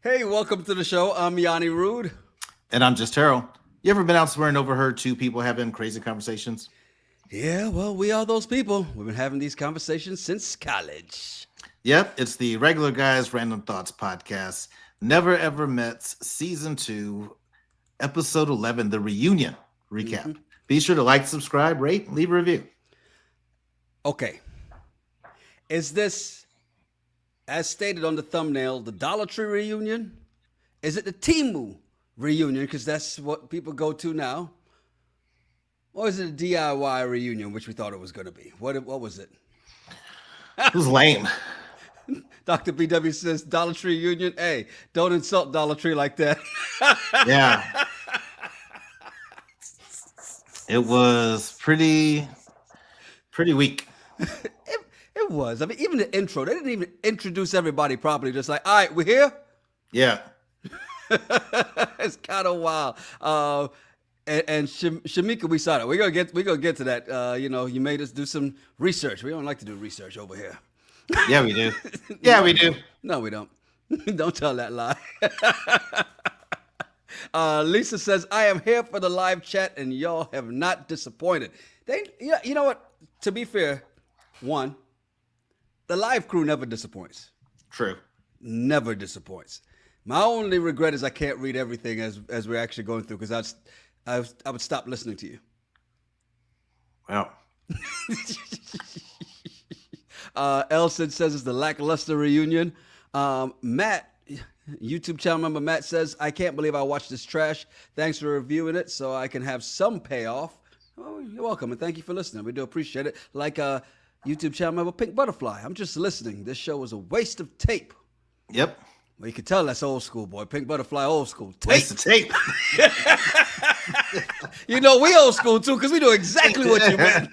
Hey, welcome to the show. I'm Yanni Rude. And I'm just Harold. You ever been out somewhere and overheard two people having crazy conversations? Yeah, well, we are those people. We've been having these conversations since college. Yep, it's the Regular Guys Random Thoughts podcast. Never Ever Met's Season 2, Episode 11, the reunion recap. Mm-hmm. Be sure to like, subscribe, rate, and leave a review. Okay. Is this, as stated on the thumbnail, the Dollar Tree reunion? Is it the Temu reunion? Because that's what people go to now. Or is it a DIY reunion, which we thought it was going to be? What was it? It was lame. Dr. BW says, Dollar Tree reunion. Hey, don't insult Dollar Tree like that. Yeah. It was pretty weak. It was. I mean, even the intro, they didn't even introduce everybody properly. Just like, all right, we're here. Yeah. It's kind of wild. And Shamika, we saw that. We're gonna get to that. You made us do some research. We don't like to do research over here. Yeah, we do. Yeah, we do. No, we don't. Don't tell that lie. Lisa says, I am here for the live chat, and y'all have not disappointed. You know what? To be fair, one, the live crew never disappoints. True. Never disappoints. My only regret is I can't read everything as we're actually going through, because I would stop listening to you. Well. Elson says it's the lackluster reunion. Matt, YouTube channel member Matt says, I can't believe I watched this trash. Thanks for reviewing it so I can have some payoff. Oh, you're welcome, and thank you for listening. We do appreciate it. Like YouTube channel member Pink Butterfly, I'm just listening. This show was a waste of tape. Yep. Well, you can tell that's old school, boy. Pink Butterfly, old school. Tape. Waste of tape. You know, we old school, too, because we know exactly what you meant.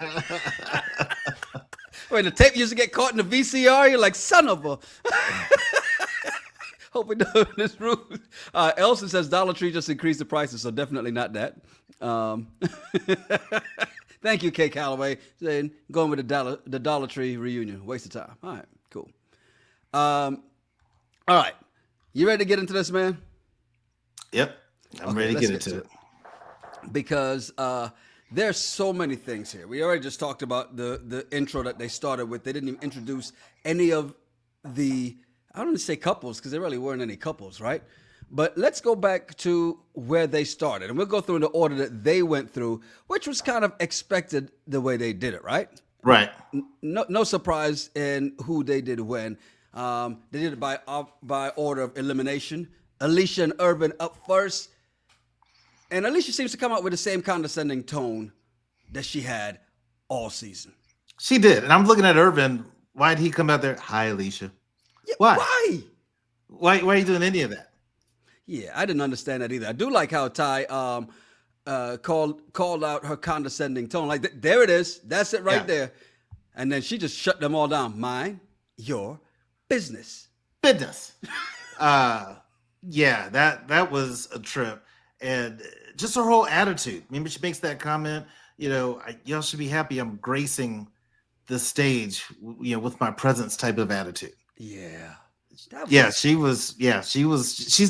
When the tape used to get caught in the VCR, you're like, son of a... Hope we know this room. Elson says Dollar Tree just increased the prices, so definitely not that. Thank you, Kay Calloway, saying going with the Dollar Tree reunion. Waste of time. All right, cool. All right. You ready to get into this, man? Yep. I'm ready to get into it. Because there's so many things here. We already just talked about the intro that they started with. They didn't even introduce any of the, I don't want to say couples, because there really weren't any couples, right? But let's go back to where they started. And we'll go through in the order that they went through, which was kind of expected the way they did it, right? Right. No surprise in who they did when. They did it by order of elimination. Alicia and Irvin up first. And Alicia seems to come out with the same condescending tone that she had all season. She did. And I'm looking at Irvin. Why did he come out there? Hi, Alicia. Yeah, Why? Why are you doing any of that? Yeah, I didn't understand that either. I do like how Ty called out her condescending tone. Like, there it is. That's it right there. And then she just shut them all down. Mind your business. Business. Yeah, that was a trip. And just her whole attitude. Remember, she makes that comment, y'all should be happy I'm gracing the stage, with my presence type of attitude. Yeah. She's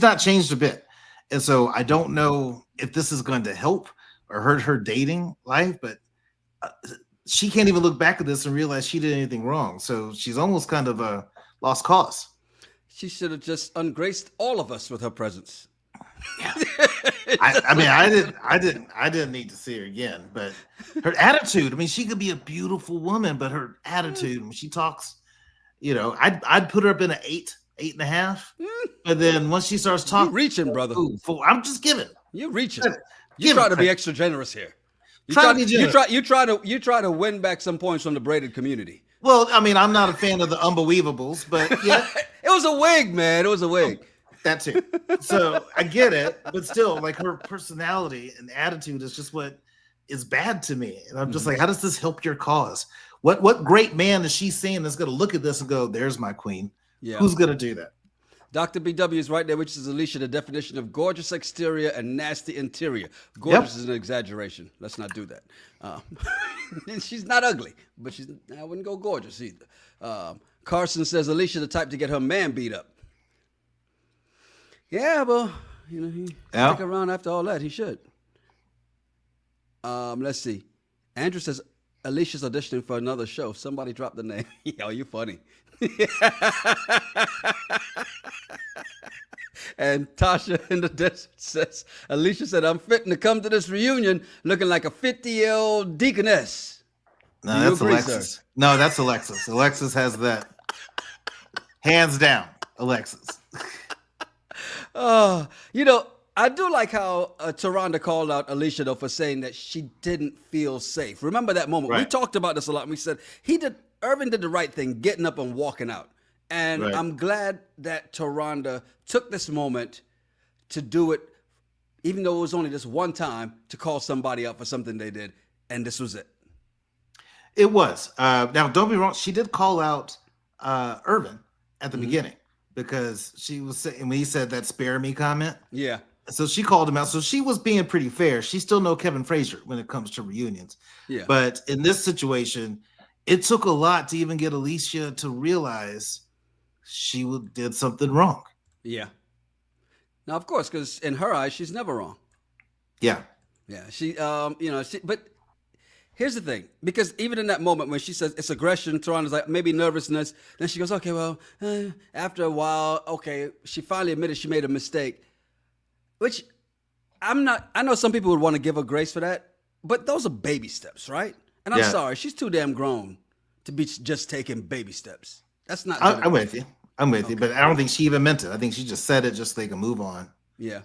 not changed a bit. And so I don't know if this is going to help or hurt her dating life, but she can't even look back at this and realize she did anything wrong. So she's almost kind of a lost cause. She should have just ungraced all of us with her presence. Yeah. I didn't need to see her again, but her attitude, she could be a beautiful woman, but her attitude, when she talks, I'd put her up in an 8.5. But then once she starts talking, you're reaching, brother. I'm just giving. You're reaching. You try to be extra generous here. You try to win back some points from the braided community. Well, I'm not a fan of the unbelievables, but yeah. It was a wig, man. It was a wig. That too. So I get it, but still, like, her personality and attitude is just what is bad to me. And I'm just like, how does this help your cause? What great man is she seeing that's going to look at this and go, there's my queen? Yeah. Who's going to do that? Dr. BW is right there, which is Alicia, the definition of gorgeous exterior and nasty interior. Gorgeous is an exaggeration. Let's not do that. She's not ugly, but I wouldn't go gorgeous either. Carson says Alicia the type to get her man beat up. Yeah, well, he stick around after all that. He should. Let's see. Andrew says Alicia's auditioning for another show. Somebody dropped the name. Yo, you funny. And Tasha in the desert says, Alicia said, I'm fitting to come to this reunion looking like a 50-year-old deaconess. No, that's Alexis. Sir? No, that's Alexis. Alexis has that. Hands down, Alexis. I do like how Taronda called out Alicia, though, for saying that she didn't feel safe. Remember that moment? Right. We talked about this a lot. And we said Irvin did the right thing, getting up and walking out. And right. I'm glad that Taronda took this moment to do it, even though it was only this one time, to call somebody out for something they did. And this was it. It was. Now, don't be wrong. She did call out Irvin at the beginning because she was saying, when he said that spare me comment. Yeah. So she called him out. So she was being pretty fair. She still know Kevin Frazier when it comes to reunions. Yeah. But in this situation, it took a lot to even get Alicia to realize she did something wrong. Yeah. Now, of course, because in her eyes, she's never wrong. Yeah. Yeah. But here's the thing, because even in that moment when she says it's aggression, Taronda's like, maybe nervousness. Then she goes, okay, well, after a while, okay, she finally admitted she made a mistake, which I know some people would want to give her grace for that, but those are baby steps, right? And I'm sorry, she's too damn grown to be just taking baby steps. That's not. I'm with you. But I don't think she even meant it. I think she just said it just so they can move on. Yeah.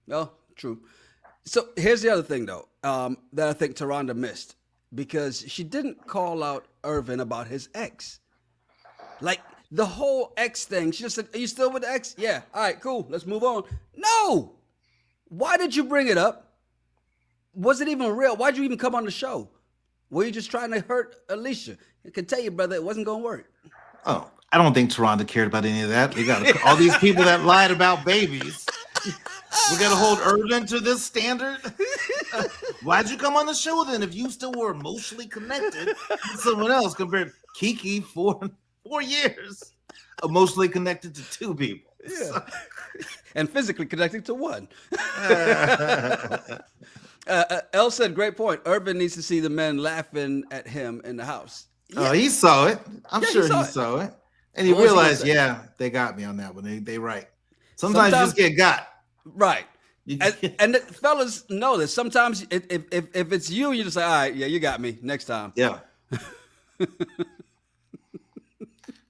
Well, true. So here's the other thing, though, that I think Taronda missed, because she didn't call out Irvin about his ex. Like the whole ex thing. She just said, are you still with the ex? Yeah. All right, cool. Let's move on. No. Why did you bring it up? Was it even real? Why'd you even come on the show? Were you just trying to hurt Alicia? I can tell you, brother, it wasn't going to work. Oh, I don't think Taronda cared about any of that. We got all these people that lied about babies. We got to hold Irvin to this standard. Why'd you come on the show then if you still were emotionally connected to someone else compared to Kiki for 4 years? Emotionally connected to 2 people. Yeah. So. And physically connected to 1. Elle said, great point. Irvin needs to see the men laughing at him in the house. Yeah. Oh, he saw it. I'm sure he saw it. And he realized, they got me on that one. They right. Sometimes you just get got. Right. And the fellas know this. Sometimes if it's you just say, all right, yeah, you got me. Next time. Yeah. There's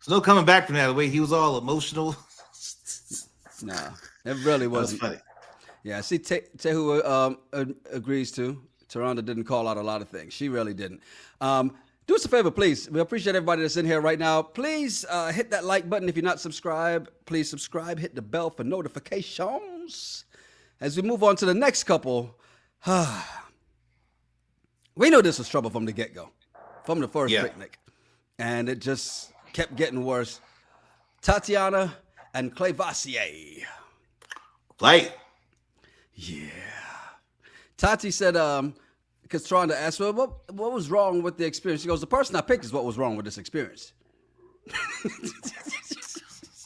no coming back from that. The way he was all emotional. Nah, it really wasn't. That was funny. Yeah, see, Tehu agrees to. Taronda didn't call out a lot of things. She really didn't. Do us a favor, please. We appreciate everybody that's in here right now. Please hit that like button if you're not subscribed. Please subscribe. Hit the bell for notifications. As we move on to the next couple, we knew this was trouble from the get-go, from the first picnic. And it just kept getting worse. Tatiana and Clay. Play. Yeah. Tati said, because Taronda asked, well, what was wrong with the experience? She goes, the person I picked is what was wrong with this experience.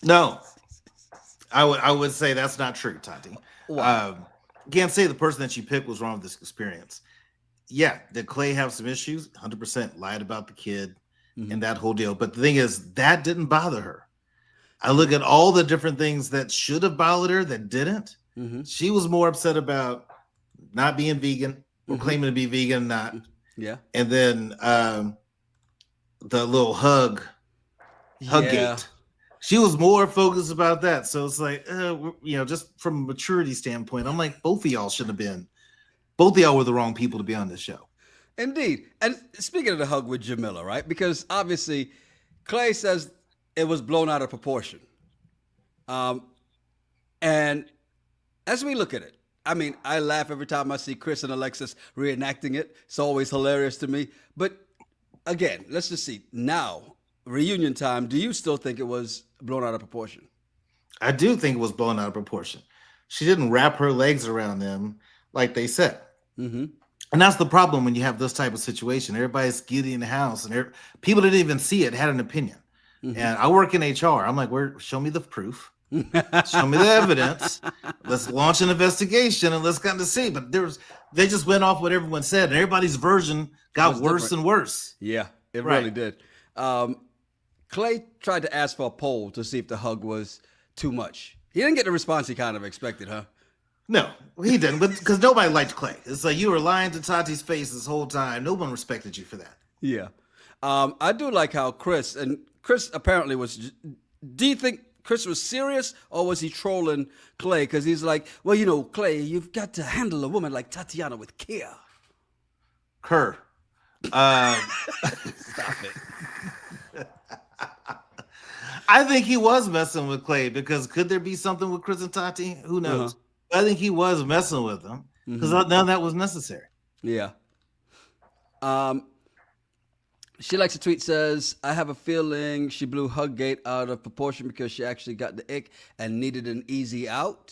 No. I would say that's not true, Tati. Can't say the person that you picked was wrong with this experience. Yeah, did Clay have some issues? 100% lied about the kid and that whole deal. But the thing is, that didn't bother her. I look at all the different things that should have bothered her that didn't. She was more upset about not being vegan or claiming to be vegan, not. Yeah. And then the little hug gate. She was more focused about that. So it's like, just from a maturity standpoint, I'm like, both of y'all were the wrong people to be on this show. Indeed. And speaking of the hug with Jamila, right? Because obviously Clay says it was blown out of proportion. And as we look at it, I mean, I laugh every time I see Chris and Alexis reenacting it. It's always hilarious to me. But again, let's just see. Now, reunion time, do you still think it was blown out of proportion? I do think it was blown out of proportion. She didn't wrap her legs around them like they said. Mm-hmm. And that's the problem when you have this type of situation. Everybody's getting in the house, and people didn't even see it, had an opinion. Mm-hmm. And I work in HR. I'm like, show me the proof. Show me the evidence. Let's launch an investigation and let's kind of see. But they just went off what everyone said, and everybody's version got worse and worse. Yeah, it really did. Clay tried to ask for a poll to see if the hug was too much. He didn't get the response he kind of expected, huh? No, he didn't, but because nobody liked Clay. It's like you were lying to Tati's face this whole time. No one respected you for that. Yeah. I do like how Chris apparently was. Do you think Chris was serious, or was he trolling Clay? Because he's like, well, Clay, you've got to handle a woman like Tatiana with care. Stop it. I think he was messing with Clay, because could there be something with Chris and Tati? Who knows? I think he was messing with them because none of that was necessary. Yeah. She likes to tweet, says, I have a feeling she blew Huggate out of proportion because she actually got the ick and needed an easy out.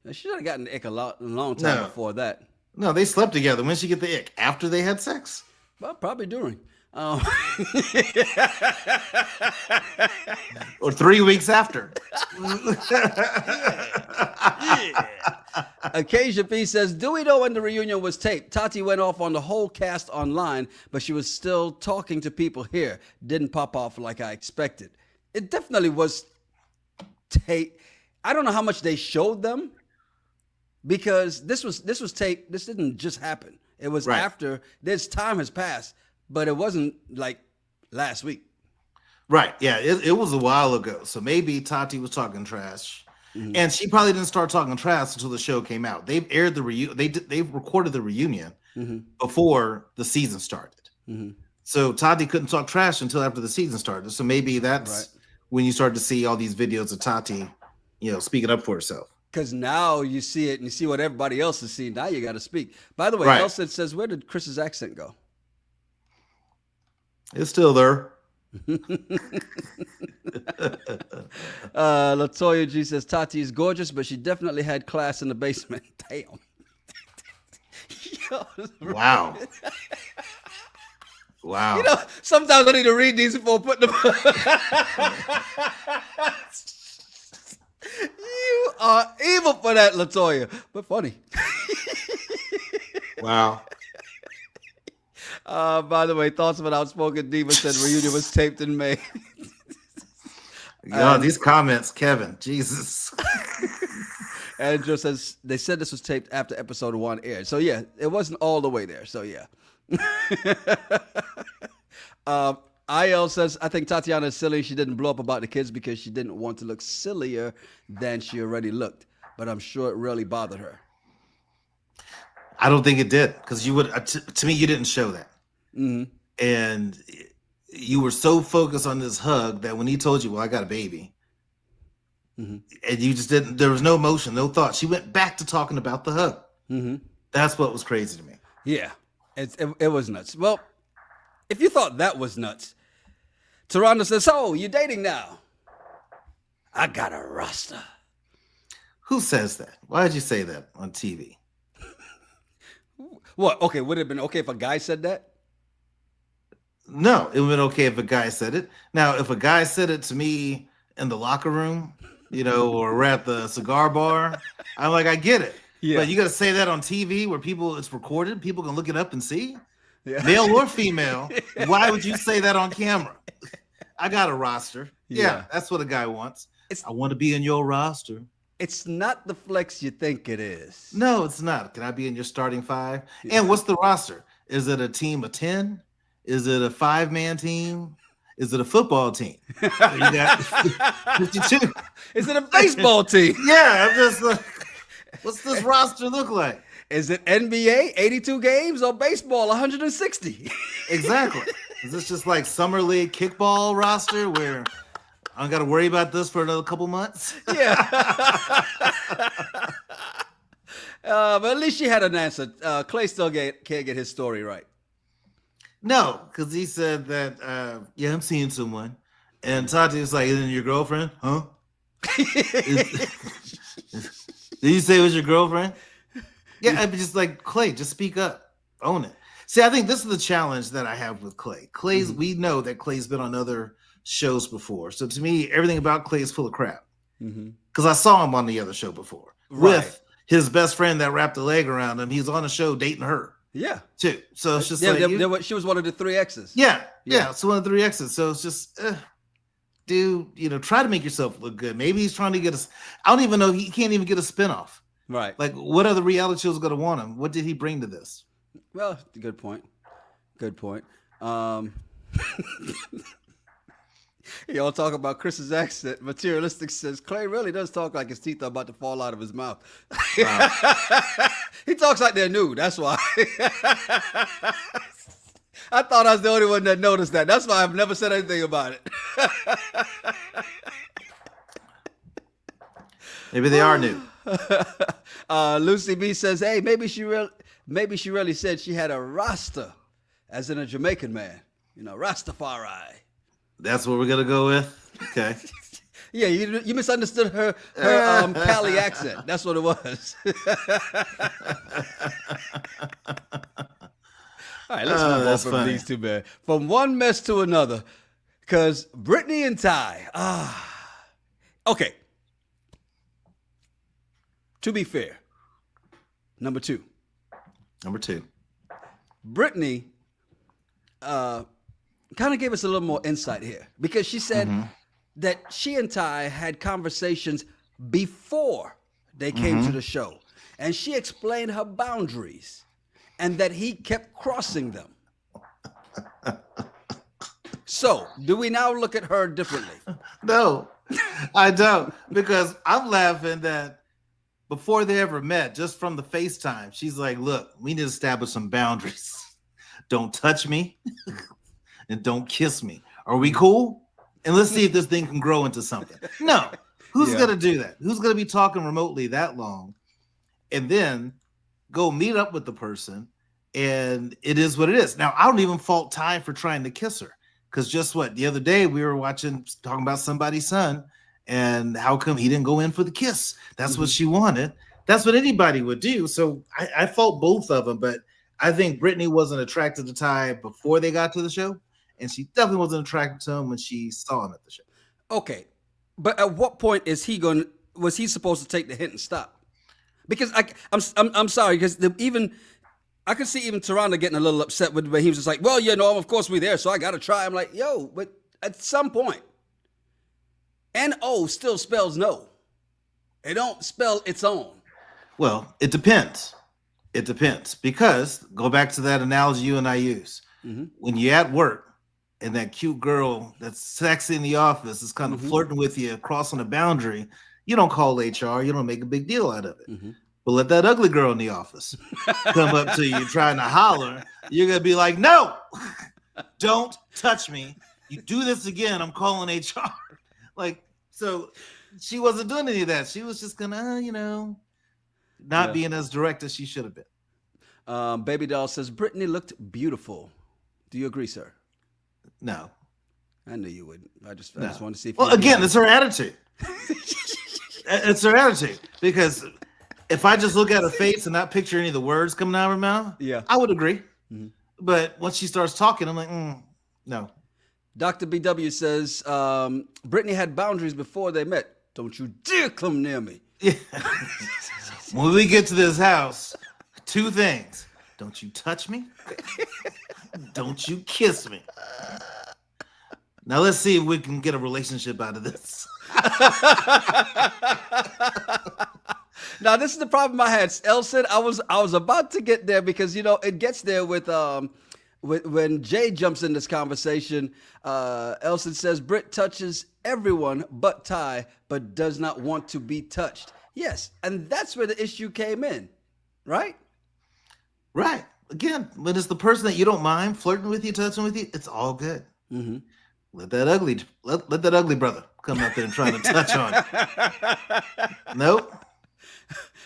She should have gotten the ick a long time before that. No, they slept together. When did she get the ick? After they had sex? Well, probably during. Or 3 weeks after. Acacia P says, do we know when the reunion was taped? Tati went off on the whole cast online, but she was still talking to people here. Didn't pop off like I expected. It definitely was taped. I don't know how much they showed them, because this was taped. This didn't just happen. It was after this time has passed, but it wasn't like last week. Right. Yeah, it was a while ago. So maybe Tati was talking trash. Mm-hmm. And she probably didn't start talking trash until the show came out. They've aired the they've recorded the reunion before the season started. Mm-hmm. So Tati couldn't talk trash until after the season started. So maybe that's when you start to see all these videos of Tati, speaking up for herself. Because now you see it and you see what everybody else is seeing. Now you got to speak. By the way, Elsa says, where did Chris's accent go? It's still there. Latoya G says, Tati is gorgeous, but she definitely had class in the basement. Damn. Wow. Wow. Sometimes I need to read these before putting them. You are evil for that, Latoya, but funny. Wow. By the way, thoughts of an outspoken diva said reunion was taped in May. These comments, Kevin, Jesus. Andrew says they said this was taped after episode 1 aired. So yeah, it wasn't all the way there. So yeah. IL says, I think Tatiana is silly. She didn't blow up about the kids because she didn't want to look sillier than she already looked. But I'm sure it really bothered her. I don't think it did, because you would. To me, you didn't show that. Mm-hmm. And you were so focused on this hug that when he told you, well, I got a baby, and you just didn't, there was no emotion, no thought. She went back to talking about the hug. Mm-hmm. That's what was crazy to me. Yeah, it was nuts. Well, if you thought that was nuts, Toronto says, so you're dating now? I got a roster. Who says that? Why did you say that on TV? What? Okay, would it have been okay if a guy said that? No, it would have been okay if a guy said it. Now, if a guy said it to me in the locker room, or we're at the cigar bar, I'm like, I get it. Yeah. But you got to say that on TV where it's recorded, people can look it up and see, male or female. Why would you say that on camera? I got a roster. Yeah, that's what a guy wants. I want to be in your roster. It's not the flex you think it is. No, it's not. Can I be in your starting 5? Yeah. And what's the roster? Is it a team of 10? Is it a 5-man team? Is it a football team? You got 52. Is it a baseball team? Yeah, I'm just like, what's this roster look like? Is it NBA 82 games or baseball 160? Exactly. Is this just like summer league kickball roster where I don't got to worry about this for another couple months? Yeah. But at least she had an answer. Clay still can't get his story right. No, because he said that, I'm seeing someone. And Tati was like, isn't it your girlfriend? Huh? Did you say it was your girlfriend? Yeah, I mean, just like Clay, just speak up, own it. See, I think this is the challenge that I have with Clay. We know that Clay's been on other shows before, so to me, everything about Clay is full of crap. Because I saw him on the other show before with his best friend that wrapped a leg around him. He's on a show dating her. Yeah, too. So it's just she was one of the 3 exes. Yeah. It's one of the 3 exes. So it's just, dude, try to make yourself look good. Maybe he's trying to get us. I don't even know. He can't even get a spinoff. Right. Like, what other reality show is going to want him? What did he bring to this? Well, good point. Y'all talk about Chris's accent. Materialistic says Clay really does talk like his teeth are about to fall out of his mouth. Wow. He talks like they're new. That's why. I thought I was the only one that noticed that. That's why I've never said anything about it. Maybe they are new. Lucy B says, "Hey, maybe she really said she had a Rasta, as in a Jamaican man. Rastafari." That's what we're gonna go with. Okay. Yeah, you misunderstood her Cali accent. That's what it was. All right, let's move on from these two, man. From one mess to another, because Brittany and Ty. Okay. To be fair, number two. Brittany kind of gave us a little more insight here because she said that she and Ty had conversations before they came to the show. And she explained her boundaries and that he kept crossing them. So, do we now look at her differently? No, I don't. Because I'm laughing that before they ever met, just from the FaceTime, she's like, look, we need to establish some boundaries. Don't touch me and don't kiss me. Are we cool? And let's see if this thing can grow into something. No. Who's going to do that? Who's going to be talking remotely that long and then go meet up with the person? And it is what it is. Now, I don't even fault Ty for trying to kiss her. Because just what? The other day we were talking about somebody's son and how come he didn't go in for the kiss? That's what she wanted. That's what anybody would do. So I fault both of them. But I think Brittany wasn't attracted to Ty before they got to the show. And she definitely wasn't attracted to him when she saw him at the show. Okay. But at what point was he supposed to take the hint and stop? Because I'm sorry, because I could see even Toronto getting a little upset when he was just like, well, of course we're there, so I got to try. I'm like, but at some point, N-O still spells no. It don't spell its own. Well, it depends. It depends. Because, go back to that analogy you and I use. When you're at work and that cute girl that's sexy in the office is kind of flirting with you, crossing a boundary, you don't call HR. You don't make a big deal out of it. But let that ugly girl in the office come up to you trying to holler. You're going to be like, no, don't touch me. You do this again, I'm calling HR. So she wasn't doing any of that. She was just going to, not being as direct as she should have been. Baby Doll says, Brittany looked beautiful. Do you agree, sir? No. I knew you wouldn't. I just wanted to see if Well, again, it's her attitude. It's her attitude. Because if I just look at her face and not picture any of the words coming out of her mouth, I would agree. But once she starts talking, I'm like, no. Dr. BW says, Brittany had boundaries before they met. Don't you dare come near me. Yeah. When we get to this house, 2 things. Don't you touch me. Don't you kiss me. Now let's see if we can get a relationship out of this. Now this is the problem I had. Elson, I was about to get there because it gets there with when Jay jumps in this conversation. Elson says Britt touches everyone but Ty, but does not want to be touched. Yes, and that's where the issue came in, right? Right. Again, when it's the person that you don't mind flirting with you, touching with you, it's all good. Let that ugly brother come out there and try to touch on you. Nope.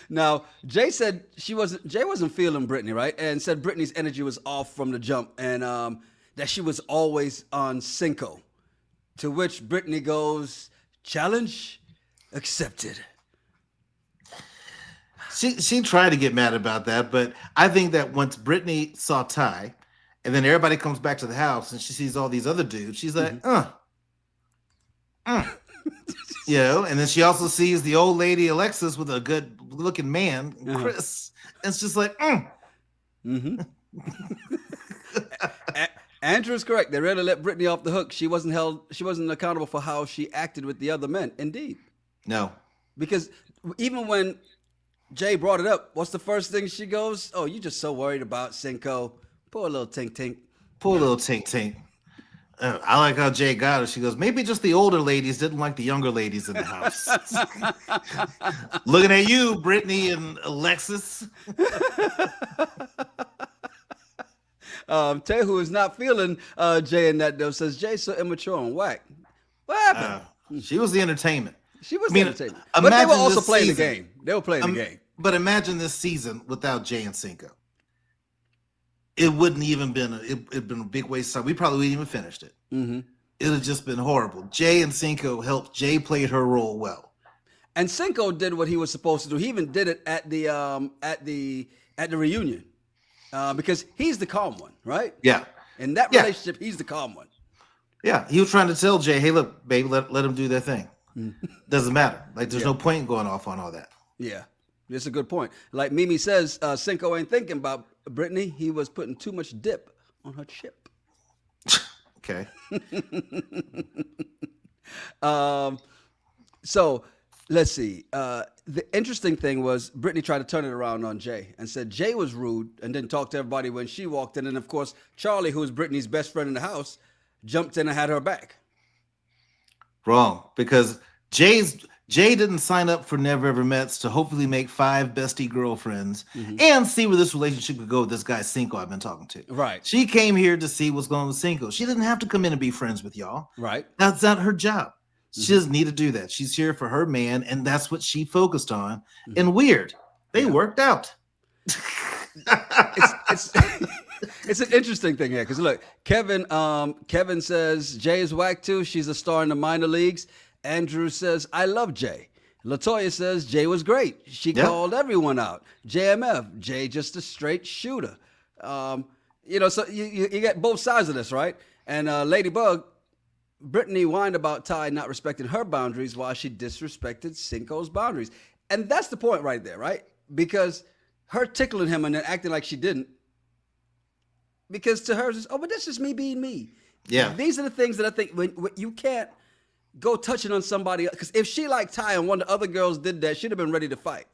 Now, Jay said Jay wasn't feeling Brittany, right? And said Brittany's energy was off from the jump and that she was always on Cinco. To which Brittany goes, challenge? Accepted. She tried to get mad about that, but I think that once Brittany saw Ty, and then everybody comes back to the house and she sees all these other dudes, she's like, you know, and then she also sees the old lady Alexis with a good looking man, Chris, and it's just like, Andrew's correct. They really let Brittany off the hook. She wasn't accountable for how she acted with the other men. Indeed. No. Because even when Jay brought it up, what's the first thing she goes? Oh, you just so worried about Cinco. Poor little tink tink. Poor little tink tink. I like how Jay got her. She goes, maybe just the older ladies didn't like the younger ladies in the house. Looking at you, Brittany and Alexis. Tay, who is not feeling Jay in that though, says Jay's so immature and whack. What happened? She was the entertainment. She was the entertainment. But they were also playing the game. They were playing the game. But imagine this season without Jay and Cinco. It wouldn't even been it'd been a big waste of time. We probably wouldn't even finished it. It would have just been horrible. Jay and Cinco helped. Jay played her role well. And Cinco did what he was supposed to do. He even did it at the reunion. Because he's the calm one, right? Yeah. In that relationship, he's the calm one. Yeah. He was trying to tell Jay, hey, look, baby, let them do their thing. Doesn't matter. Like, there's no point in going off on all that. Yeah. That's a good point. Like Mimi says, Cinco ain't thinking about Brittany. He was putting too much dip on her chip. Okay. So let's see. The interesting thing was Brittany tried to turn it around on Jay and said Jay was rude and didn't talk to everybody when she walked in. And of course, Charli, who was Brittany's best friend in the house, jumped in and had her back. Wrong, because Jay didn't sign up for Never Ever Mets to hopefully make 5 bestie girlfriends and see where this relationship could go with this guy Cinco I've been talking to. Right. She came here to see what's going on with Cinco. She didn't have to come in and be friends with y'all. Right. That's not her job. She doesn't need to do that. She's here for her man, and that's what she focused on. And weird, they worked out. It's an interesting thing here because look, Kevin says Jay is whack too. She's a star in the minor leagues. Andrew says I love Jay. Latoya says Jay was great. She called everyone out. JMF, Jay just a straight shooter. So you get both sides of this, right? And Ladybug, Brittany whined about Ty not respecting her boundaries while she disrespected Cinco's boundaries. And that's the point right there, right? Because her tickling him and then acting like she didn't. Because to her, it's just, but that's just me being me. Yeah. These are the things that I think when you can't go touching on somebody. Because if she liked Ty and one of the other girls did that, she'd have been ready to fight.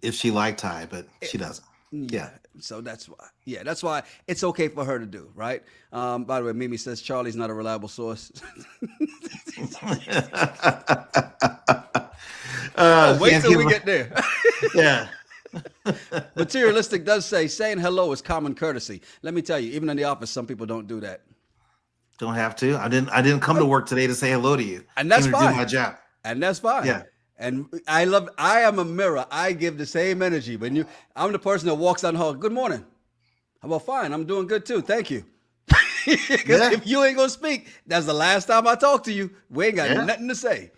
If she liked Ty, but she doesn't. Yeah. So that's why. Yeah, that's why it's okay for her to do, right? By the way, Mimi says Charlie's not a reliable source. Wait till we get there. Yeah. Materialistic does say saying hello is common courtesy. Let me tell you, even in the office, some people don't do that. Don't have to. I didn't come to work today to say hello to you. And that's fine. Do my job. And that's fine. Yeah. And I am a mirror. I give the same energy. I'm the person that walks down the hall. Good morning. Well, fine. I'm doing good too. Thank you. Because if you ain't gonna speak, that's the last time I talk to you. We ain't got nothing to say.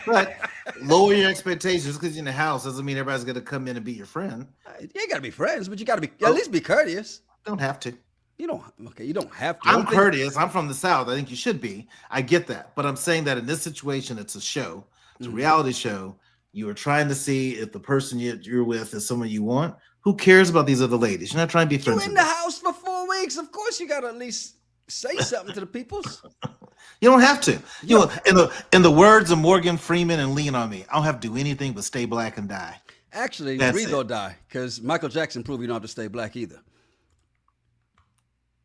But lower your expectations because you're in the house doesn't mean everybody's gonna come in and be your friend. You ain't gotta be friends, but you gotta be at least be courteous. Don't have to. You don't have to. I'm courteous. I'm from the South. I think you should be. I get that. But I'm saying that in this situation, it's a show. It's a reality show. You are trying to see if the person you're with is someone you want. Who cares about these other ladies? You're not trying to be friends with them. You're in the house for 4 weeks. Of course you got to at least say something to the peoples. You don't have to. You know, in the words of Morgan Freeman and Lean on Me, I don't have to do anything but stay black and die. Actually, breathe or die, because Michael Jackson proved you don't have to stay black either.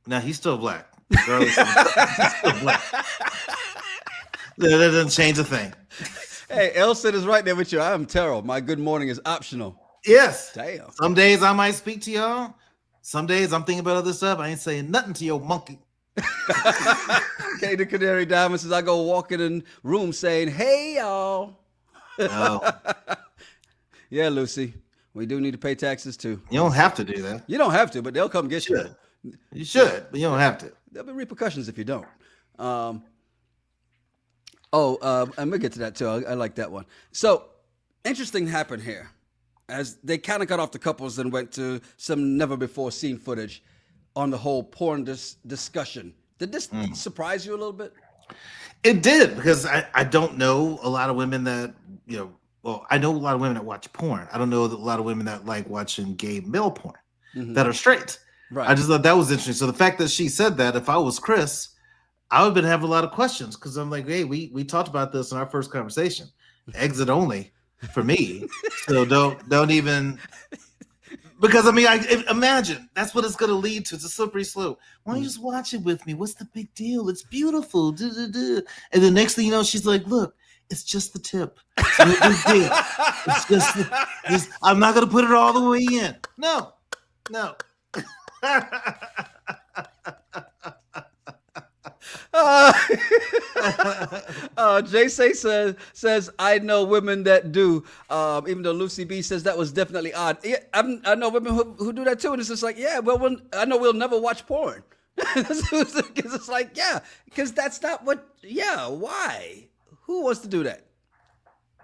Now he's still black. Regardless he's still black. That doesn't change a thing. Hey, Elson is right there with you. I am Terrell. My good morning is optional. Yes. Damn. Some days I might speak to y'all. Some days I'm thinking about other stuff. I ain't saying nothing to your monkey. Okay, the Canary Diamond says I go walking in room saying, "Hey y'all." Oh. Yeah, Lucy. We do need to pay taxes too. You don't have to do that. You don't have to, but they'll come get you. You should, but you don't have to. There'll be repercussions if you don't. Oh, I'm gonna get to that too. I like that one. So, interesting happened here, as they kind of got off the couples and went to some never before seen footage on the whole porn discussion. Did this surprise you a little bit? It did, because I don't know a lot of women that, well, I know a lot of women that watch porn. I don't know a lot of women that like watching gay male porn that are straight. Right. I just thought that was interesting. So the fact that she said that, if I was Chris, I would have been having a lot of questions, because I'm like, hey, we talked about this in our first conversation. Exit only for me. So don't even, because I mean, imagine that's what it's going to lead to. It's a slippery slope. Why don't you just watch it with me? What's the big deal? It's beautiful. And the next thing you know, she's like, look, it's just the tip. It's no big deal. It's just I'm not going to put it all the way in. No. Jay says I know women that do. Even though Lucy B says that was definitely odd. Yeah, I know women who do that too, and it's just like, yeah, well, I know we'll never watch porn. Because it's like, yeah, because that's not what. Yeah, why? Who wants to do that?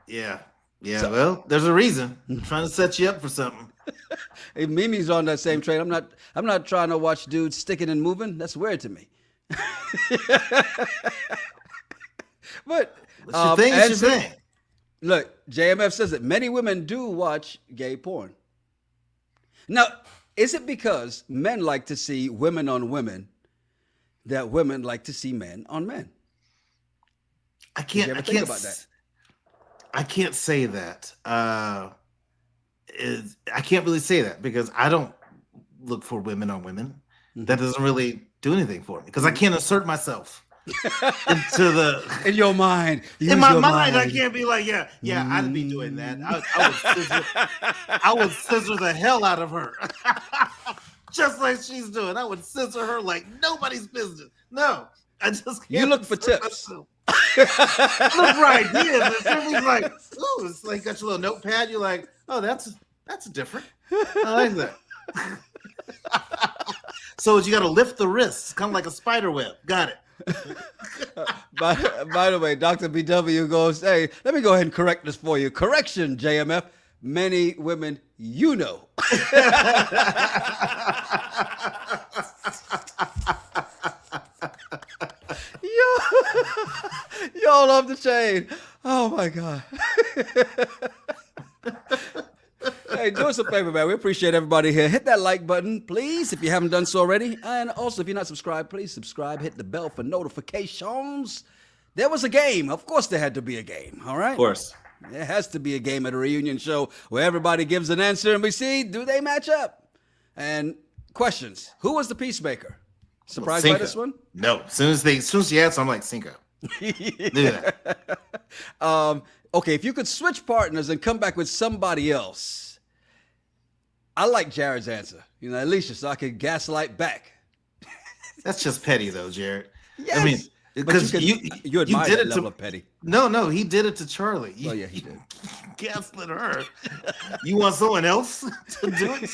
Yeah. So, well, there's a reason. I'm trying to set you up for something. Hey, Mimi's on that same train. I'm not trying to watch dudes sticking and moving. That's weird to me. But it's your thing. Look, JMF says that many women do watch gay porn. Now, is it because men like to see women on women that women like to see men on men? I can't think about that. I can't say that. I can't really say that, because I don't look for women on women. That doesn't really do anything for me, because I can't assert myself in your mind. In my mind, I can't be like, yeah, I'd be doing that. I would scissor the hell out of her, just like she's doing. I would scissor her like nobody's business. No, I just can't. You look for tips. Look right here. Everybody's like, ooh, it's like got your little notepad. You're like, oh, that's different. I like that. So you got to lift the wrists, kind of like a spider web. Got it. By the way, Dr. BW goes, hey, let me go ahead and correct this for you. Correction, JMF. Many women you know. Y'all off the chain. Oh my God. Hey, do us a favor, man. We appreciate everybody here. Hit that like button, please, if you haven't done so already. And also, if you're not subscribed, please subscribe. Hit the bell for notifications. There was a game. Of course, there had to be a game. All right? Of course. There has to be a game at a reunion show where everybody gives an answer and we see, do they match up? And questions. Who was the peacemaker? Surprised by this one? No. As soon as she asked, I'm like, Cinco. Yeah. Okay, if you could switch partners and come back with somebody else, I like Jared's answer. Alicia, so I could gaslight back. That's just petty, though, Jared. Yes. I mean, because you admire that level of petty. No, he did it to Charli. Oh yeah, he did. Gaslit her. You want someone else to do it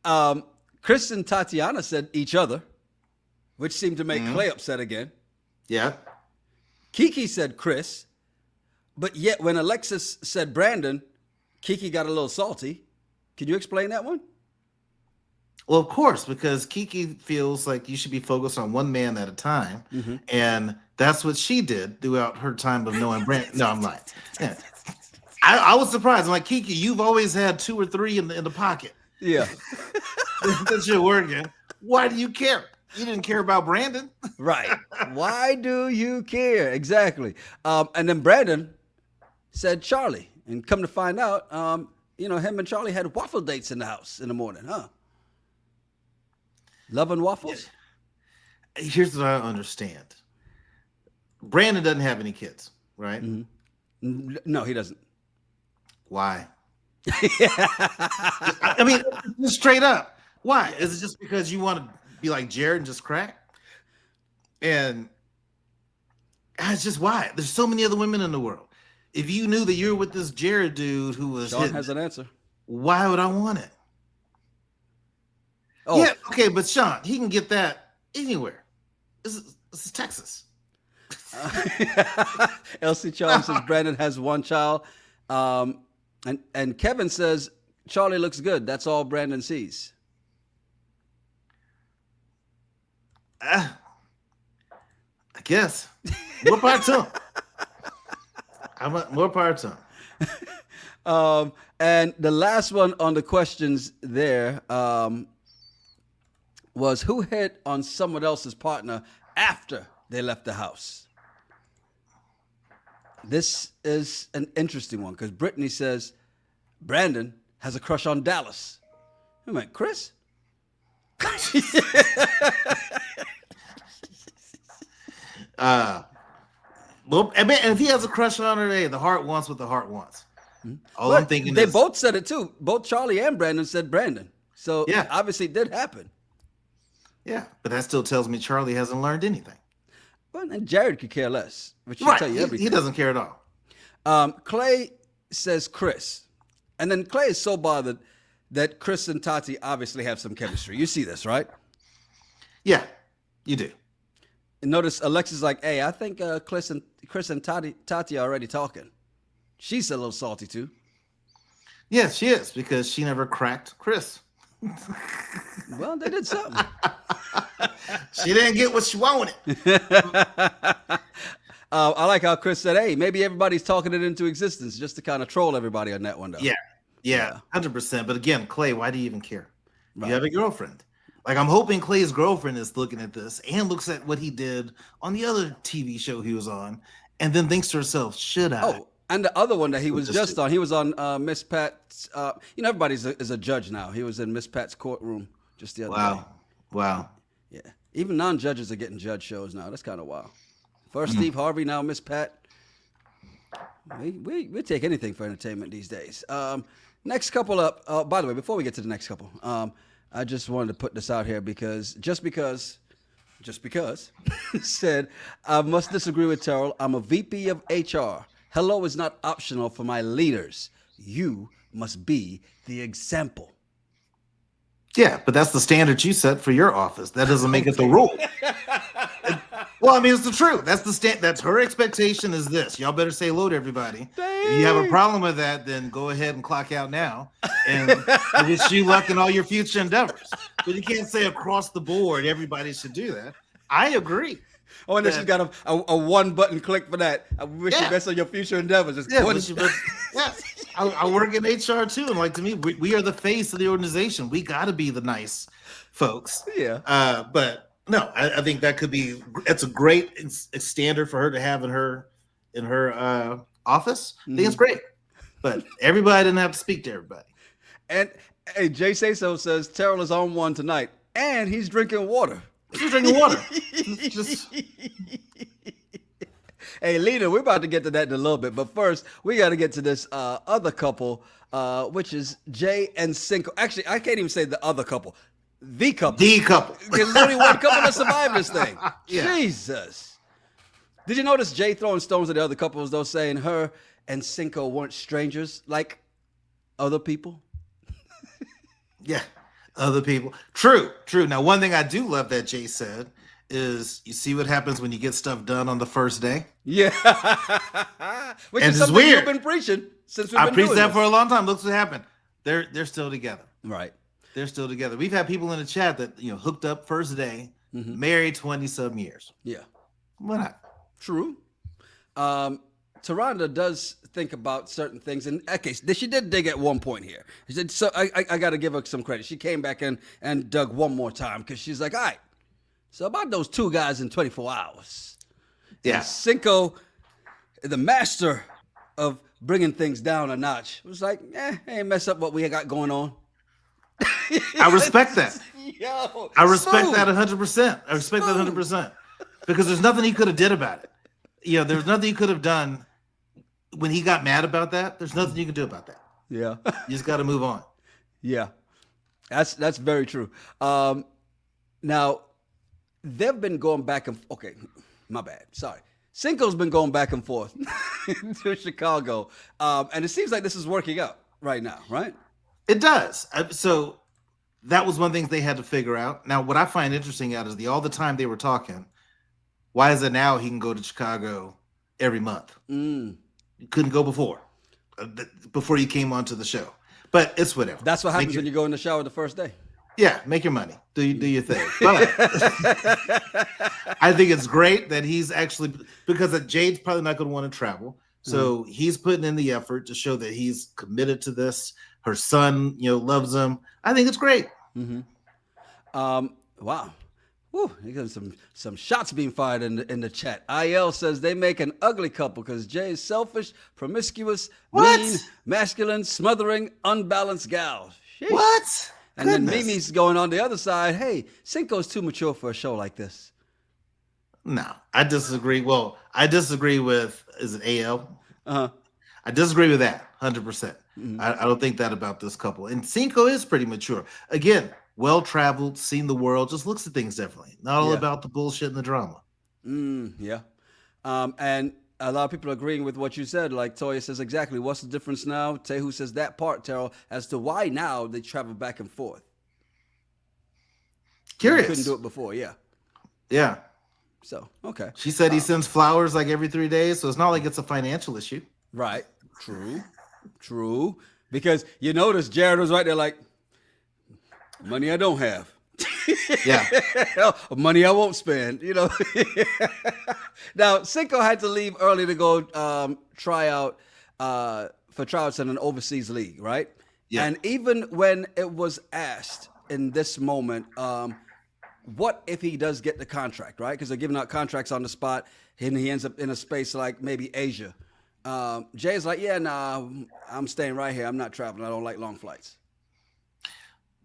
to? Chris and Tatiana said each other, which seemed to make Clay upset again. Yeah. Kiki said Chris, but yet when Alexis said Brandon, Kiki got a little salty. Can you explain that one? Well, of course, because Kiki feels like you should be focused on one man at a time. And that's what she did throughout her time of knowing Brandon. No, I'm lying. Yeah. I was surprised. I'm like, Kiki, you've always had 2 or 3 in the pocket. Yeah. That you're working. Why do you care? You didn't care about Brandon. Right. Why do you care? Exactly. And then Brandon said Charli. And come to find out, him and Charli had waffle dates in the house in the morning, huh? Loving waffles? Here's what I understand. Brandon doesn't have any kids, right? No, he doesn't. Why? I mean, just straight up. Why? Is it just because you want to be like Jared and just crack? And it's just why. There's so many other women in the world. If you knew that you're with this Jared dude who was Sean has an answer. Why would I want it? Oh. Yeah, okay, but Sean, he can get that anywhere. This is Texas. Elsie Charm says Brandon has one child. And Kevin says Charli looks good. That's all Brandon sees. I guess. More power to him. I want more power to him. And the last one on the questions there was who hit on someone else's partner after they left the house. This is an interesting one because Brittany says Brandon has a crush on Dallas. I went, Chris? Well, I mean, if he has a crush on her, hey, the heart wants what the heart wants. All But I'm thinking they is both said it too. Both Charli and Brandon said Brandon. So Yeah. obviously it did happen. yeah, but that still tells me Charli hasn't learned anything. Well, and Jared could care less, which should Right, tell you he everything. doesn't care at all. Clay says Chris. And then Clay is so bothered that Chris and Tati obviously have some chemistry. You see this, right? Yeah, you do. And notice Alexis is like, hey, I think Chris and Tati are already talking. She's a little salty too. Yes, she is because she never cracked Chris. Well, they did something. She didn't get what she wanted. I like how Chris said, hey, maybe everybody's talking it into existence just to kind of troll everybody on that one, though. Yeah, 100%. But again, Clay, why do you even care? Right. You have a girlfriend. Like, I'm hoping Clay's girlfriend is looking at this and looks at what he did on the other TV show he was on and then thinks to herself, should I? Oh, and the other one that he was Just just on, he was on Miss Pat's, everybody is a judge now. He was in Miss Pat's courtroom just the other day. Wow. Yeah. Even non-judges are getting judge shows now. That's kind of wild. First Steve Harvey, now Miss Pat. We take anything for entertainment these days. Next couple up. By the way, before we get to the next couple, I just wanted to put this out here because just because said I must disagree with Terrell. I'm a VP of HR. Hello is not optional for my leaders. You must be the example. Yeah, but that's the standard you set for your office. That doesn't make it the rule. Well, I mean, it's the truth. That's the That's her expectation is this. Y'all better say hello to everybody. If you have a problem with that, then go ahead and clock out now. And I wish you luck in all your future endeavors. But you can't say across the board everybody should do that. I agree. Oh, and then she's got a one-button click for that. I wish you best on your future endeavors. It's I work in HR too, and like to me, we are the face of the organization. We got to be the nice folks. Yeah. But no, I think that's a great standard for her to have in her office. I think it's great. But everybody didn't have to speak to everybody. And hey, Jay Say So says Terrell is on one tonight, and he's drinking water. She's drinking water. Hey, Lena, we're about to get to that in a little bit, but first we got to get to this other couple, which is Jay and Cinco. Actually, I can't even say the other couple, the couple. The couple. Because there's only one couple that survived this thing. Yeah. Jesus. Did you notice Jay throwing stones at the other couples, though, saying her and Cinco weren't strangers like other people? Yeah. Other people. True. Now, one thing I do love that Jay said is you see what happens when you get stuff done on the first day? Yeah. Which And is it's something weird. you've been preaching since we've I been preached doing that this. for a long time. Look what happened. They're still together. Right. They're still together. We've had people in the chat that, hooked up first day, married 20-some years. Yeah. Why not? True. Taronda does think about certain things. And okay, she did dig at one point here. She said, so I got to give her some credit. She came back in and dug one more time because she's like, all right, so about those two guys in 24 hours. Yeah. And Cinco, the master of bringing things down a notch, was like, ain't mess up what we got going on. I respect that. Yo, I respect smooth. that 100%. I respect that 100%. Because there's nothing he could have did about it. There's nothing he could have done when he got mad about that. There's nothing you can do about that. Yeah. You just got to move on. Yeah. That's very true. Now, they've been going back and okay, my bad. Sorry. Cinco's been going back and forth to Chicago. And it seems like this is working out right now, right? It does. So that was one thing they had to figure out. Now, what I find interesting out is all the time they were talking Why is it now he can go to Chicago every month? You couldn't go before you came onto the show. But it's whatever. That's what happens when you go in the shower the first day. Yeah, make your money. Do your thing. But I think it's great that he's actually, because Jade's probably not going to want to travel. So he's putting in the effort to show that he's committed to this. Her son, loves him. I think it's great. Wow. Whew, you got some shots being fired in the chat. IL says they make an ugly couple because Jay is selfish, promiscuous, mean, masculine, smothering, unbalanced gal. Sheesh. What? And then Mimi's going on the other side. Hey, Cinco's too mature for a show like this. No, I disagree. Well, I disagree with, is it AL? Uh-huh. I disagree with that 100%. I don't think that about this couple. And Cinco is pretty mature. Again, well-traveled, seen the world, just looks at things differently. Not all about the bullshit and the drama. Yeah. And a lot of people are agreeing with what you said. Like Toya says, exactly. What's the difference now? Tehu says that part, Terrell, as to why now they travel back and forth. Curious. They couldn't do it before, yeah. Yeah. So, okay. She said he sends flowers like every 3 days, so it's not like it's a financial issue. Right. True. Because you notice Jared was right there like, money I don't have. Yeah. Money I won't spend, Now, Cinco had to leave early to go try out for tryouts in an overseas league, right? Yeah. And even when it was asked in this moment, what if he does get the contract, right? Because they're giving out contracts on the spot, and he ends up in a space like maybe Asia. Jay's like, yeah, nah, I'm staying right here. I'm not traveling. I don't like long flights.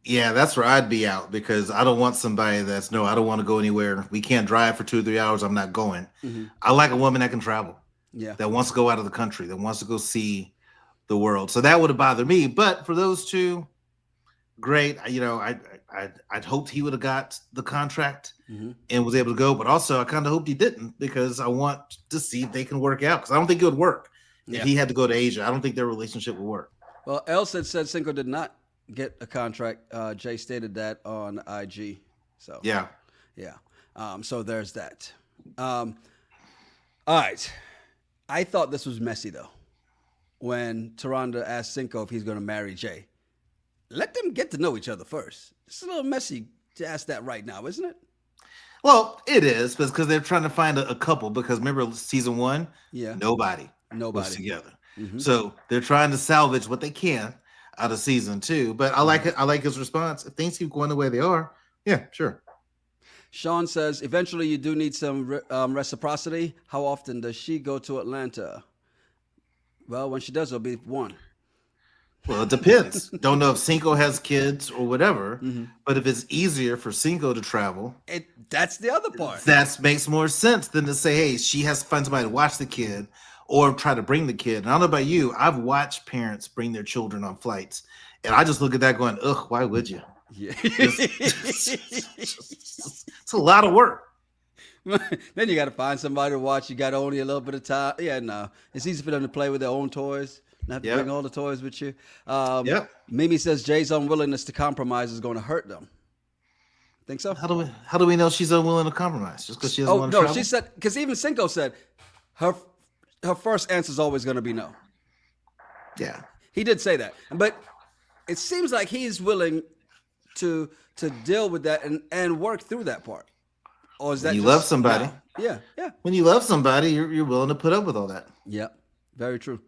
Yeah, that's where I'd be out, because I don't want somebody I don't want to go anywhere. We can't drive for 2 or 3 hours. I'm not going. I like a woman that can travel. Yeah. That wants to go out of the country, that wants to go see the world. So that would have bothered me. But for those two, great. I'd hoped he would have got the contract and was able to go. But also, I kind of hoped he didn't, because I want to see if they can work out. Because I don't think it would work if he had to go to Asia. I don't think their relationship would work. Well, El said Cinco did not get a contract. Jay stated that on IG. So yeah. So there's that. All right. I thought this was messy though, when Taronda asked Cinco if he's going to marry Jay. Let them get to know each other first. It's a little messy to ask that right now, isn't it? Well, it is, because they're trying to find a couple. Because remember season 1, nobody was together. So they're trying to salvage what they can out of season 2. But I like it. I like his response. If things keep going the way they are, yeah, sure. Sean says, eventually you do need some reciprocity. How often does she go to Atlanta? Well, when she does, it'll be one. Well, it depends. Don't know if Cinco has kids or whatever, but if it's easier for Cinco to travel, that's the other part. That makes more sense than to say, hey, she has to find somebody to watch the kid or try to bring the kid. And I don't know about you, I've watched parents bring their children on flights, and I just look at that going, ugh, why would you? Yeah. It's a lot of work. Then you got to find somebody to watch. You got only a little bit of time. Yeah, no. It's easy for them to play with their own toys. Not have to bring all the toys with you. Mimi says Jay's unwillingness to compromise is going to hurt them. Think so? How do we know she's unwilling to compromise? Just because she doesn't want to travel? She said, because even Cinco said her first answer is always going to be no. Yeah. He did say that. But it seems like he's willing to deal with that and work through that part. Or is that when you love somebody? Yeah. When you love somebody, you're willing to put up with all that. Yeah, very true.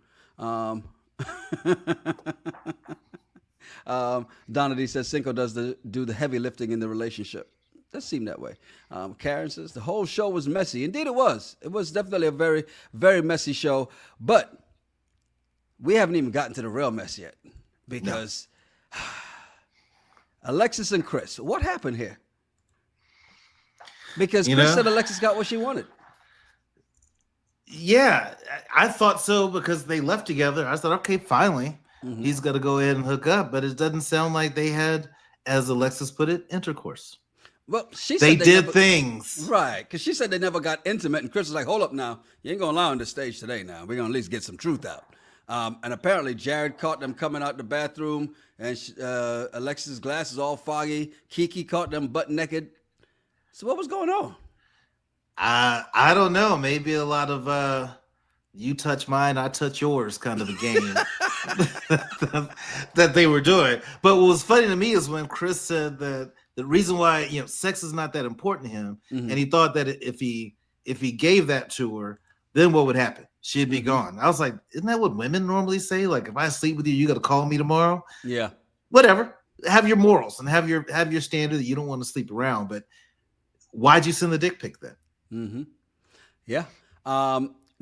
Donady says Cinco does do the heavy lifting in the relationship. Does seem that way. Karen says the whole show was messy. Indeed, it was. It was definitely a very, very messy show. But we haven't even gotten to the real mess yet, because Alexis and Chris. What happened here? Because Chris said Alexis got what she wanted. Yeah, I thought so, because they left together. I said, okay, finally, he's got to go ahead and hook up. But it doesn't sound like they had, as Alexis put it, intercourse. Well, she said they did things. Right, because she said they never got intimate. And Chris was like, hold up now. You ain't going to lie on the stage today now. We're going to at least get some truth out. And apparently Jared caught them coming out the bathroom, and Alexis' glasses all foggy. Kiki caught them butt naked. So what was going on? I don't know. Maybe a lot of you touch mine, I touch yours kind of a game that they were doing. But what was funny to me is when Chris said that the reason why sex is not that important to him, and he thought that if he gave that to her, then what would happen? She'd be gone. I was like, isn't that what women normally say? Like, if I sleep with you, you got to call me tomorrow. Yeah. Whatever. Have your morals and have your standard that you don't want to sleep around. But why'd you send the dick pic then? Mm-hmm. Yeah.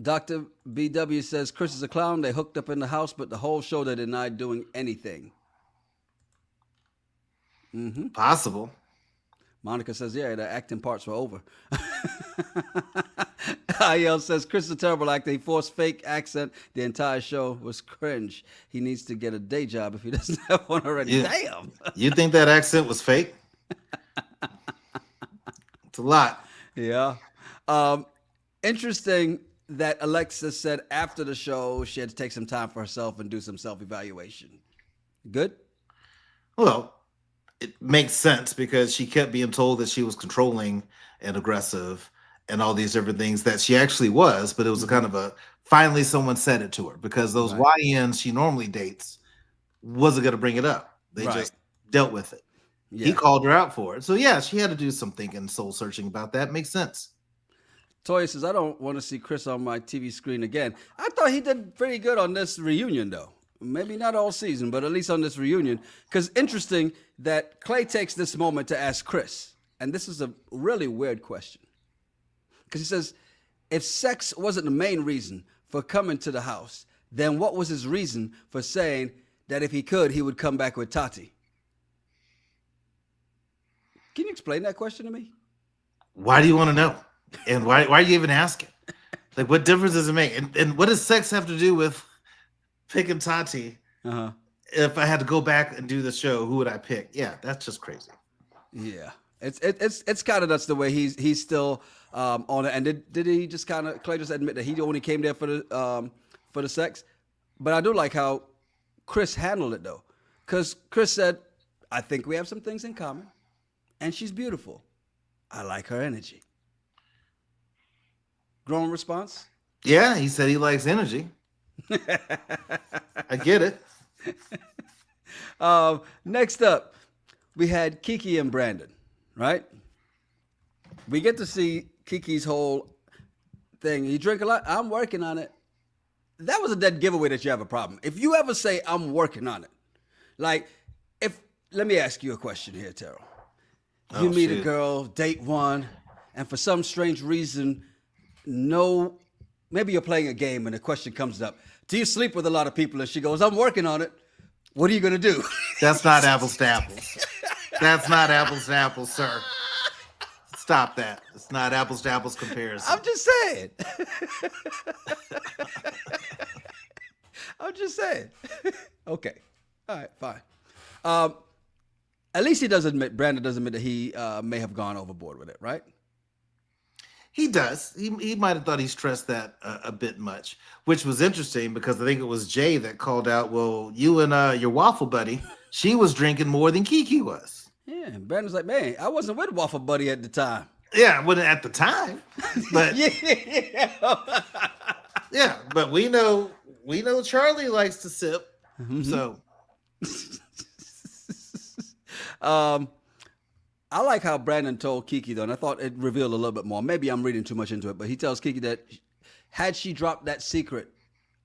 Dr. BW says Chris is a clown. They hooked up in the house, but the whole show they denied doing anything. Mm-hmm. Possible. Monica says, yeah, the acting parts were over. IL says, Chris is a terrible actor. He forced fake accent. The entire show was cringe. He needs to get a day job if he doesn't have one already. Damn. You think that accent was fake? It's a lot. Yeah. Interesting that Alexis said after the show she had to take some time for herself and do some self-evaluation. Good? Well, it makes sense because she kept being told that she was controlling and aggressive and all these different things that she actually was, but it was a kind of a finally someone said it to her because those YNs she normally dates wasn't going to bring it up. They just dealt with it. Yeah. He called her out for it. So yeah, she had to do some thinking, soul searching about that. Makes sense. Toya says, I don't want to see Chris on my TV screen again. I thought he did pretty good on this reunion though. Maybe not all season, but at least on this reunion. Because interesting that Clay takes this moment to ask Chris. And this is a really weird question. Because he says, if sex wasn't the main reason for coming to the house, then what was his reason for saying that if he could, he would come back with Tati? Can you explain that question to me? Why do you want to know? And why are you even asking? Like, what difference does it make? And what does sex have to do with picking Tati? If I had to go back and do the show, who would I pick? Yeah, that's just crazy. Yeah, it's kind of nuts the way he's still on it. And did he just kind of Clay just admit that he only came there for the sex? But I do like how Chris handled it though, because Chris said, "I think we have some things in common, and she's beautiful. I like her energy." Grown response? Yeah, he said he likes energy. I get it. Next up, we had Kiki and Brandon, right? We get to see Kiki's whole thing. You drink a lot? I'm working on it. That was a dead giveaway that you have a problem. If you ever say, I'm working on it, like, let me ask you a question here, Terrell. You meet a girl, date one, and for some strange reason, maybe you're playing a game and a question comes up. Do you sleep with a lot of people? And she goes, I'm working on it. What are you going to do? That's not apples to apples. That's not apples to apples, sir. Stop that. It's not apples to apples comparison. I'm just saying. I'm just saying. Okay. All right, fine. At least Brandon does admit that he may have gone overboard with it, right? He does. He might have thought he stressed that a bit much, which was interesting because I think it was Jay that called out, well, you and your waffle buddy, she was drinking more than Kiki was. Yeah, and Brandon's like, man, I wasn't with waffle buddy at the time. Yeah, I wasn't at the time, but yeah, but we know Charli likes to sip, so. I like how Brandon told Kiki, though, and I thought it revealed a little bit more. Maybe I'm reading too much into it, but he tells Kiki that had she dropped that secret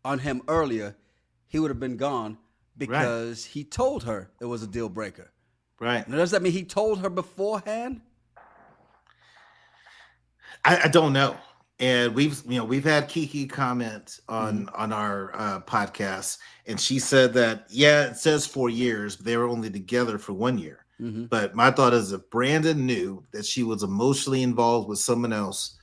on him earlier, he would have been gone because he told her it was a deal breaker. Right. Now, does that mean he told her beforehand? I don't know. And we've had Kiki comment on our podcast, and she said that, yeah, it says 4 years, but they were only together for 1 year. Mm-hmm. But my thought is if Brandon knew that she was emotionally involved with someone else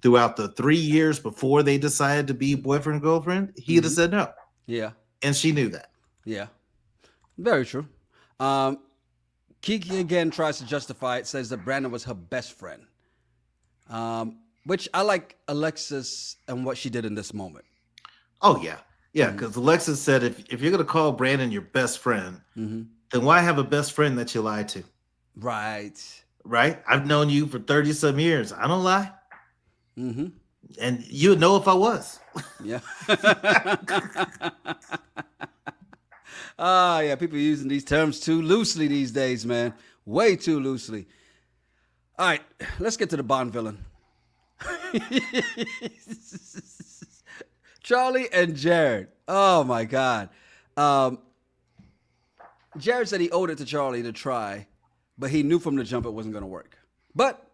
throughout the 3 years before they decided to be boyfriend and girlfriend, he'd have said no. Yeah. And she knew that. Yeah. Very true. Kiki again tries to justify it, says that Brandon was her best friend. Which I like Alexis and what she did in this moment. Oh, yeah. Yeah, because Alexis said if you're going to call Brandon your best friend, then why have a best friend that you lied to? Right. Right? I've known you for 30-some years. I don't lie. Mm-hmm. And you would know if I was. Yeah. Yeah. People are using these terms too loosely these days, man. Way too loosely. All right, let's get to the Bond villain. Charli and Jared. Oh my God. Jared said he owed it to Charli to try, but he knew from the jump it wasn't going to work. But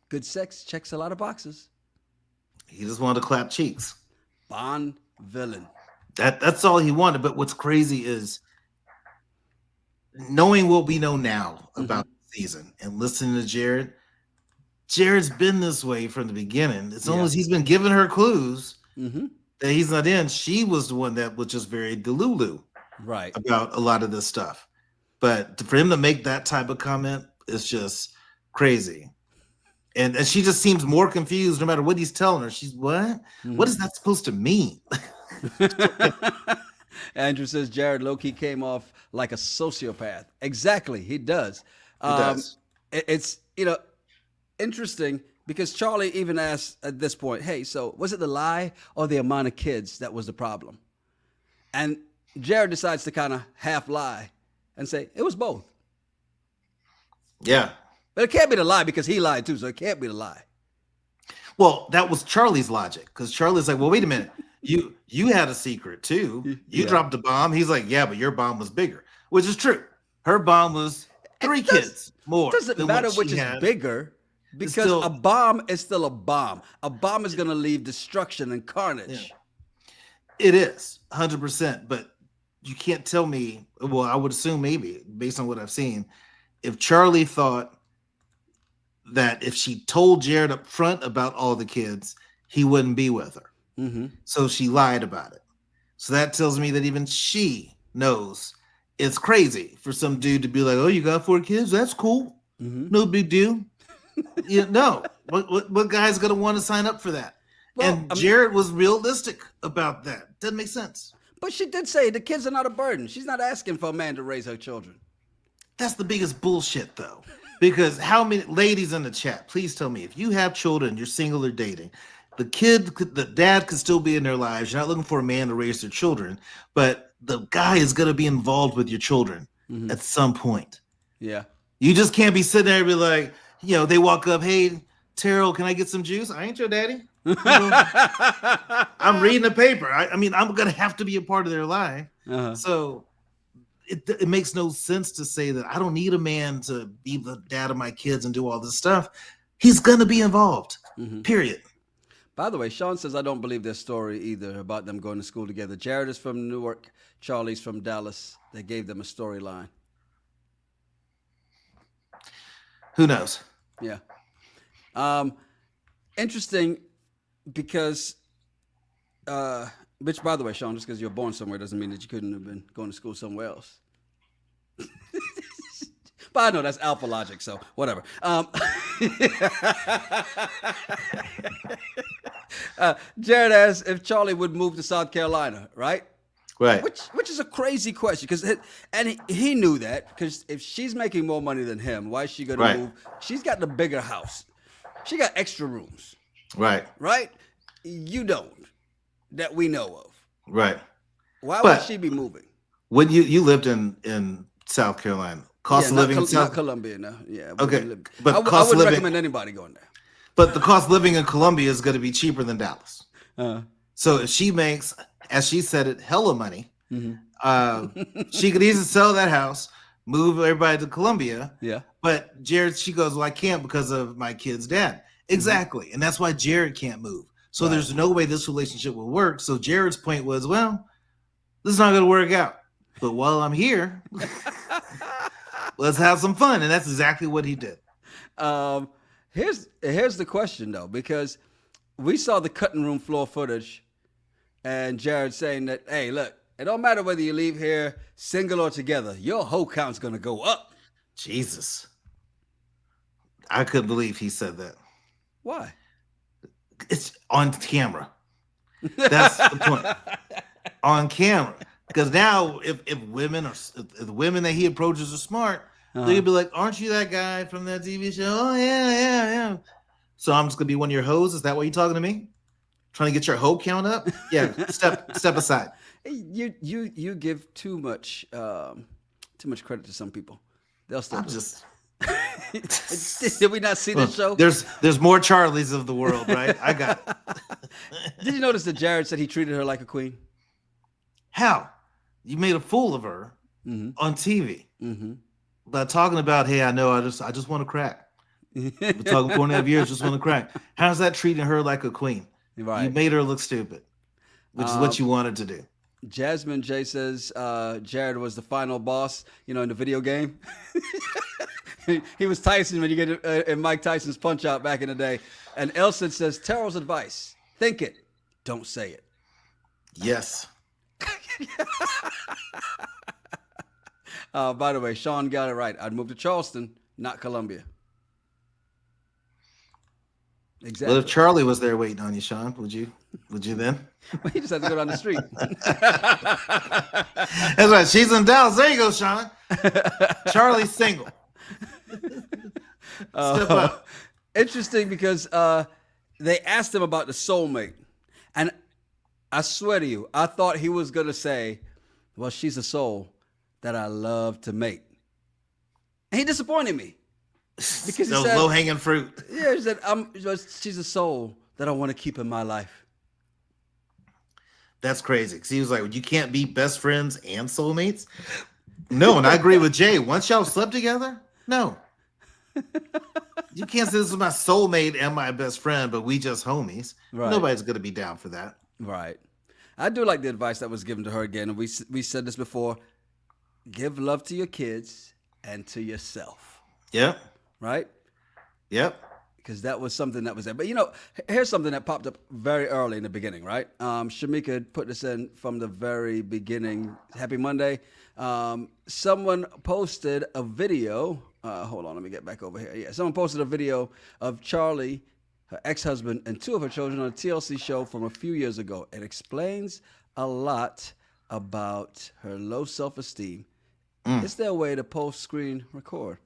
good sex checks a lot of boxes. He just wanted to clap cheeks. Bond villain. That's all he wanted. But what's crazy is knowing what we know now about the season and listening to Jared. Jared's been this way from the beginning. It's almost he's been giving her clues that he's not in. She was the one that was just very delulu about a lot of this stuff. But for him to make that type of comment is just crazy. And she just seems more confused no matter what he's telling her. She's, what? What is that supposed to mean? Andrew says Jared low-key came off like a sociopath. Exactly, he does. It's, interesting because Charli even asked at this point, hey, so was it the lie or the amount of kids that was the problem? And Jared decides to kind of half lie and say, it was both. Yeah. But it can't be the lie because he lied too, so it can't be the lie. Well, that was Charlie's logic because Charlie's like, well, wait a minute. You had a secret too. You dropped a bomb. He's like, yeah, but your bomb was bigger, which is true. Her bomb was 3 kids more. It doesn't matter which is bigger because a bomb is still a bomb. A bomb is going to leave destruction and carnage. Yeah. It is 100%, but you can't tell me. Well, I would assume maybe based on what I've seen, if Charli thought that if she told Jared up front about all the kids, he wouldn't be with her. So she lied about it. So that tells me that even she knows it's crazy for some dude to be like, oh, you got 4 kids? That's cool. No big deal. No. What guy's going to want to sign up for that? Well, and Jared was realistic about that. Doesn't make sense. But she did say the kids are not a burden. She's not asking for a man to raise her children. That's the biggest bullshit, though. Because how many ladies in the chat, please tell me, if you have children, you're single or dating, the dad could still be in their lives. You're not looking for a man to raise their children, but the guy is going to be involved with your children at some point. Yeah. You just can't be sitting there and be like, they walk up, hey, Terrell, can I get some juice? I ain't your daddy. I'm reading the paper. I'm going to have to be a part of their life. So it makes no sense to say that I don't need a man to be the dad of my kids and do all this stuff. He's going to be involved, period. By the way, Sean says, I don't believe their story either about them going to school together. Jared is from Newark. Charli's from Dallas. They gave them a storyline. Who knows? Yeah. Interesting because, which, by the way, Sean, just because you're born somewhere doesn't mean that you couldn't have been going to school somewhere else. But I know that's alpha logic, so whatever. Jared asked if Charli would move to South Carolina, right? Right. Which is a crazy question and he knew that because if she's making more money than him, why is she going to move? She's got the bigger house. She got extra rooms. Right. Right? You don't. That we know of. Right. Why would she be moving? When you lived in South Carolina, cost of living in South Columbia now. Yeah. Okay. But I wouldn't recommend anybody going there. But the cost of living in Columbia is going to be cheaper than Dallas. So if she makes, as she said it, hella money, she could easily sell that house, move everybody to Columbia. Yeah. But Jared, she goes, well, I can't because of my kid's dad. Exactly. And that's why Jared can't move. So there's no way this relationship will work. So Jared's point was, well, this is not going to work out. But while I'm here, let's have some fun. And that's exactly what he did. Here's the question, though, because we saw the cutting room floor footage and Jared saying that, hey, look, it don't matter whether you leave here single or together. Your hoe count's going to go up. Jesus. I couldn't believe he said that. Why? It's on camera. That's the point. On camera. Because now if the women that he approaches are smart, they'll be like, aren't you that guy from that TV show? Oh, yeah. So I'm just gonna be one of your hoes. Is that what you're talking to me? Trying to get your hoe count up? Yeah, step aside. You give too much credit to some people. They'll still I'm do it. just Did we not see this show? There's more Charlies of the world, right? I got it. Did you notice that Jared said he treated her like a queen? How? You made a fool of her on TV by talking about, hey, I know I just want to crack. We're talking 4.5 years, just want to crack. How's that treating her like a queen? Right. You made her look stupid, which is what you wanted to do. Jasmine J says Jared was the final boss, in the video game. He was Tyson when you get in Mike Tyson's Punch Out back in the day. And Elson says, Terrell's advice, think it, don't say it. Yes. By the way, Sean got it right. I'd move to Charleston, not Columbia. Exactly. Well, if Charli was there waiting on you, Sean, would you then? Well, you just have to go down the street. That's right. She's in Dallas. There you go, Sean. Charli's single. Step up. Interesting because they asked him about the soulmate. And I swear to you, I thought he was going to say, well, she's a soul that I love to mate. And he disappointed me. Because he said, low-hanging fruit. Yeah, he said, she's a soul that I want to keep in my life. That's crazy. Because he was like, you can't be best friends and soulmates? No, and I agree with Jay. Once y'all slept together, no. You can't say this is my soulmate and my best friend, but we just homies. Right. Nobody's going to be down for that. Right. I do like the advice that was given to her again. And we said this before. Give love to your kids and to yourself. Yep. Right? Yep. Because that was something that was there. But, here's something that popped up very early in the beginning, right? Shamika put this in from the very beginning. Happy Monday. Someone posted a video. Hold on, let me get back over here. Yeah, someone posted a video of Charli, her ex-husband, and two of her children on a TLC show from a few years ago. It explains a lot about her low self-esteem. Is there a way to post-screen record?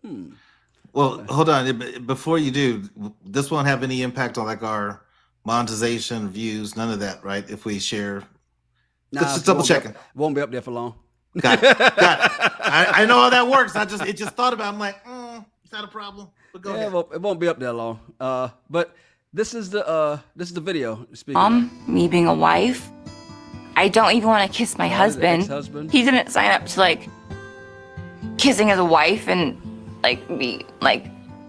Well, hold on. Before you do, this won't have any impact on like our monetization, views, none of that, right? If we share. Just double checking. Won't be up there for long. Got it. I know how that works. It just thought about it. I'm like, is that a problem? But go ahead. It won't be up there long. But this is the video. Speaking me being a wife, I don't even want to kiss my husband. He didn't sign up to like kissing as a wife and like be like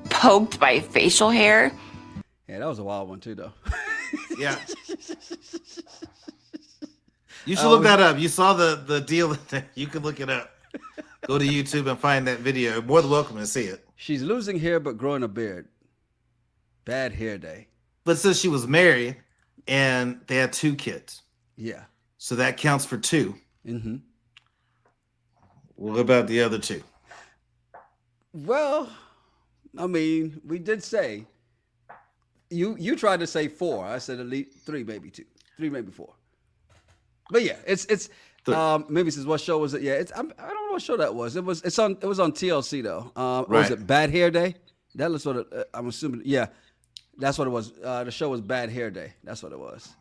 poked by facial hair. Yeah, that was a wild one too, though. Yeah. You should look that up. You saw the deal. You can look it up. Go to YouTube and find that video. You're more than welcome to see it. She's losing hair but growing a beard. Bad hair day. But since she was married and they had 2 kids. Yeah. So that counts for 2. Mm-hmm. What about the other 2? Well, I mean, we did say you tried to say 4. I said at least 3, maybe 2. 3, maybe 4. But yeah, it's maybe says what show was it? Yeah, I don't know what show that was. It was on TLC though. Right. Was it Bad Hair Day? That was what I'm assuming. Yeah, that's what it was. The show was Bad Hair Day. That's what it was.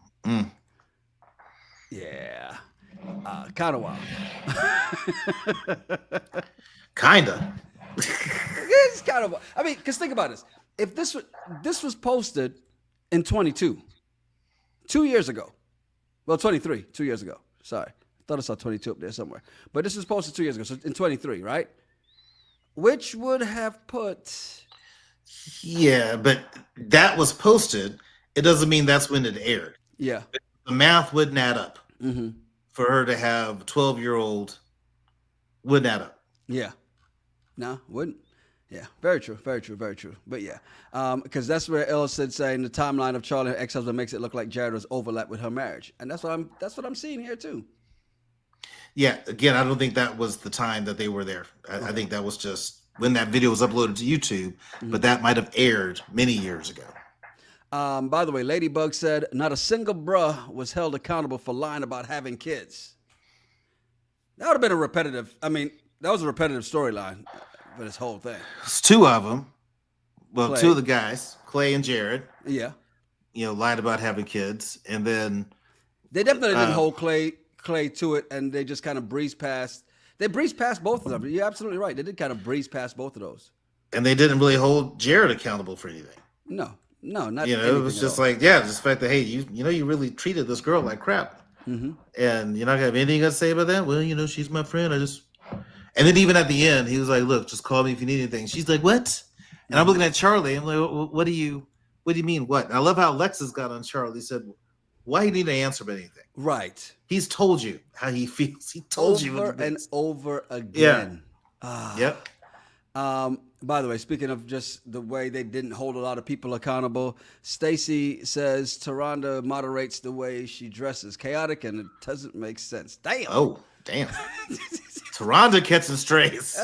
Yeah, kind of wild. Kinda. It's kind of. I mean, because think about this. If this was posted in 22, 2 years ago. Well, 23, 2 years ago. Sorry. I thought I saw 22 up there somewhere. But this was posted 2 years ago, so in 23, right? Which would have put... Yeah, but that was posted. It doesn't mean that's when it aired. Yeah. The math wouldn't add up. Mm-hmm. For her to have a 12-year-old wouldn't add up. Yeah. No, wouldn't. Yeah, very true, very true, very true. But yeah, because that's where Ellis said saying the timeline of Charli, her ex-husband, makes it look like Jared was overlapped with her marriage, and that's what I'm seeing here too. Yeah, again, I don't think that was the time that they were there. I think that was just when that video was uploaded to YouTube, but that might have aired many years ago. By the way, Ladybug said not a single bruh was held accountable for lying about having kids. That would have been a repetitive. I mean, that was a repetitive storyline. For this whole thing. It's 2 of them, Well, Clay. two of the guys, Clay and Jared, Yeah. Lied about having kids, and then They definitely didn't hold Clay to it, and they just kind of breezed past. They breezed past both of them. You're absolutely right. They did kind of breeze past both of those. And they didn't really hold Jared accountable for anything. No, not. It was just like, just the fact that, hey, you really treated this girl like crap, and you're not gonna have anything to say about that. Well, she's my friend. And then even at the end, he was like, look, just call me if you need anything. She's like, what? And I'm looking at Charli. I'm like, what do you mean? What? And I love how Alexis got on Charli. He said, why do you need to answer about anything? Right. He's told you how he feels. He told you over and over again. Yep. By the way, speaking of just the way they didn't hold a lot of people accountable, Stacy says Taronda moderates the way she dresses. Chaotic and it doesn't make sense. Damn. Oh, damn. Taronda catching strays.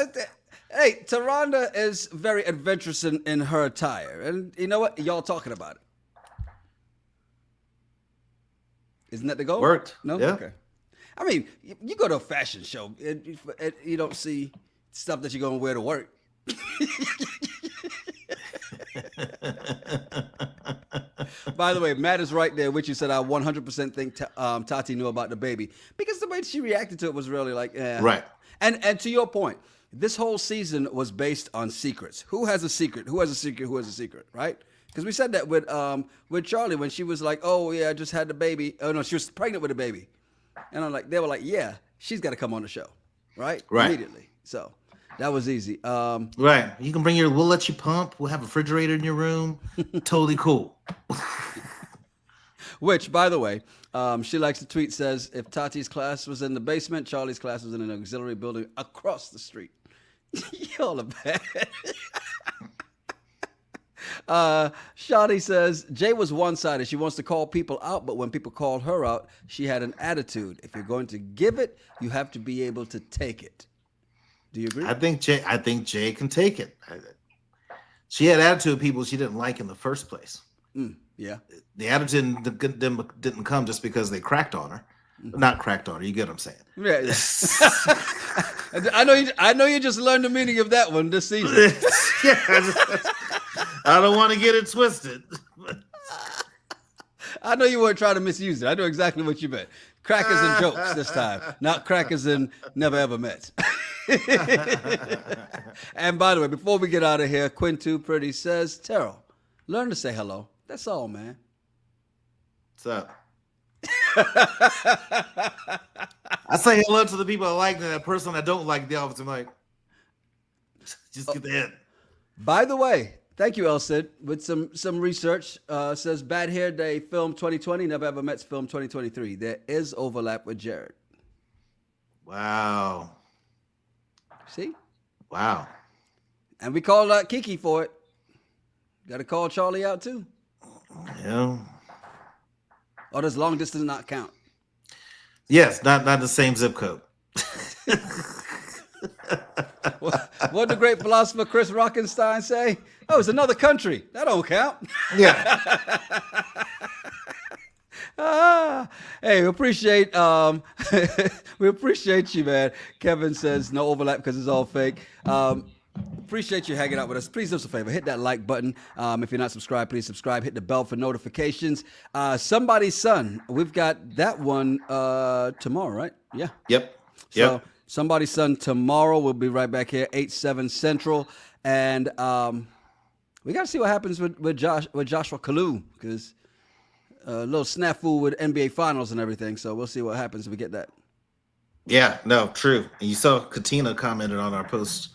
Hey, Taronda is very adventurous in her attire. And you know what? Y'all talking about it. Isn't that the goal? Worked. No? Yeah. Okay. I mean, you go to a fashion show, and you don't see stuff that you're going to wear to work. By the way, Matt is right there, which you said I 100% think Tati knew about the baby. Because the way she reacted to it was really like, eh. Right. And to your point, this whole season was based on secrets. Who has a secret? Who has a secret? Who has a secret? Right? Because we said that with Charli when she was like, oh, yeah, I just had the baby. Oh, no, she was pregnant with a baby. And I'm like, they were like, yeah, she's got to come on the show. Right? Immediately. So that was easy. Right. You can bring we'll let you pump. We'll have a refrigerator in your room. Totally cool. Which, by the way, she likes to tweet, says, if Tati's class was in the basement, Charli's class was in an auxiliary building across the street. Y'all are bad. Shadi says, Jay was one-sided. She wants to call people out, but when people called her out, she had an attitude. If you're going to give it, you have to be able to take it. Do you agree? I think Jay can take it. She had attitude of people she didn't like in the first place. Yeah. The attitude didn't come just because they cracked on her. Not cracked on her. You get what I'm saying? Yeah. I know you just learned the meaning of that one this season. I don't want to get it twisted. I know you weren't trying to misuse it. I know exactly what you meant. Crackers and jokes this time, not crackers and never ever met. And by the way, before we get out of here, Quinn Too Pretty says, Terrell, learn to say hello. That's all, man. What's up? I say hello to the people I like, and that person I don't like at the office. I'm like, just get the hint. By the way, thank you, El Cid. With some research, says Bad Hair Day film 2020, Never Ever Met's film 2023. There is overlap with Jared. Wow. See? Wow. And we called out Kiki for it. Got to call Charli out too. Yeah. Or does long distance not count? Yes, not the same zip code. What did the great philosopher Chris Rockenstein say? Oh, it's another country. That don't count. Yeah. Hey, we appreciate you, man. Kevin says no overlap because it's all fake. Appreciate you hanging out with us. Please do us a favor. Hit that like button. If you're not subscribed, please subscribe. Hit the bell for notifications. Somebody's Son. We've got that one tomorrow, right? Yeah. Yep. So Somebody's Son tomorrow. We'll be right back here, 8/7 Central. And we got to see what happens with Joshua Kalu, because a little snafu with NBA Finals and everything. So we'll see what happens if we get that. Yeah, no, true. And you saw Katina commented on our post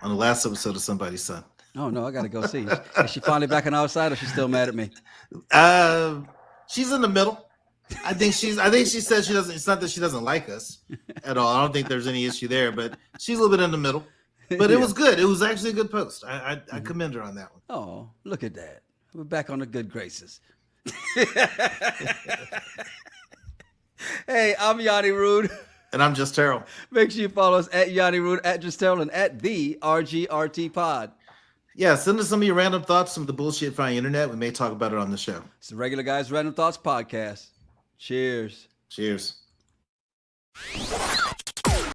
on the last episode of Somebody's Son. Oh, no, I got to go see. Is she finally back on our side, or she's still mad at me? She's in the middle. I think she says she doesn't. It's not that she doesn't like us at all. I don't think there's any issue there, but she's a little bit in the middle. But it was good. It was actually a good post. I commend her on that one. Oh, look at that. We're back on the good graces. Hey, I'm Yanni Rude. And I'm Just Terrell. Make sure you follow us at Yanni Rude, at Just Terrell, and at the RGRT Pod. Yeah, send us some of your random thoughts, some of the bullshit from the internet. We may talk about it on the show. It's the Regular Guys Random Thoughts Podcast. Cheers. Cheers.